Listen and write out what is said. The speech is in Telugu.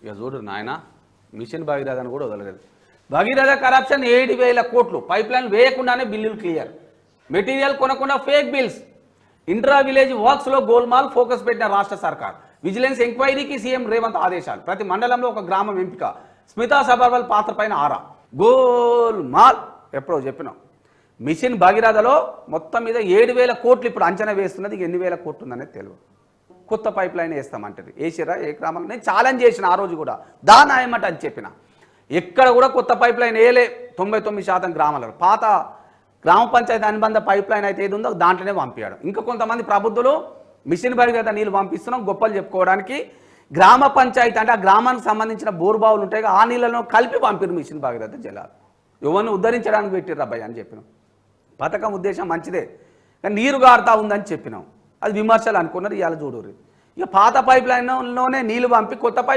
ఇక చూడు నాయన మిషన్ భగీరథను కూడా వదలలేదు. భగీరథ కరప్షన్ 7,000 కోట్లు, పైప్ లైన్ వేయకుండానే బిల్లులు క్లియర్, మెటీరియల్ కొనకుండా ఫేక్ బిల్స్, ఇంట్రా విలేజ్ వర్క్స్లో గోల్మాల్, ఫోకస్ పెట్టిన రాష్ట్ర సర్కార్, విజిలెన్స్ ఎంక్వైరీకి సీఎం రేవంత్ ఆదేశాలు, ప్రతి మండలంలో ఒక గ్రామం ఎంపిక, స్మితా సబర్వాల్ పాత్ర పైన ఆరా, గోల్మాల్. ఎప్పుడో చెప్పినాం మిషన్ భగీరథలో మొత్తం మీద 7,000 కోట్లు ఇప్పుడు అంచనా వేస్తున్నది. ఎన్ని వేల కోట్లు ఉందనేది తెలియదు. కొత్త పైప్ లైన్ వేస్తామంటది, వేసిరా ఏ గ్రామంలో? నేను ఛాలెంజ్ చేసిన ఆ రోజు కూడా, దానాయమట అని చెప్పిన. ఎక్కడ కూడా కొత్త పైప్ లైన్ వేయలే. 99% గ్రామాలలో పాత గ్రామ పంచాయతీ అనుబంధ పైప్ లైన్ అయితే ఏది ఉందో దాంట్లోనే పంపించాడు. ఇంకా కొంతమంది ప్రబుద్ధులు మిషన్ భగీరథ నీళ్ళు పంపిస్తున్నాం గొప్పలు చెప్పుకోవడానికి, గ్రామ పంచాయతీ అంటే ఆ గ్రామానికి సంబంధించిన బోర్బావులు ఉంటాయి, ఆ నీళ్ళను కలిపి పంపిరు మిషన్ భగీరథ జలాలు. ఎవరిని ఉద్ధరించడానికి పెట్టిర్రు అబ్బాయి అని చెప్పినాం. పథకం ఉద్దేశం మంచిదే, కానీ నీరు గారుతా ఉందని చెప్పినాం. అది విమర్శలు అనుకున్నారు, ఇవాళ చూడరు. ఇక పాత పైప్ లైన్లోనే నీళ్లు పంపి కొత్త పైప్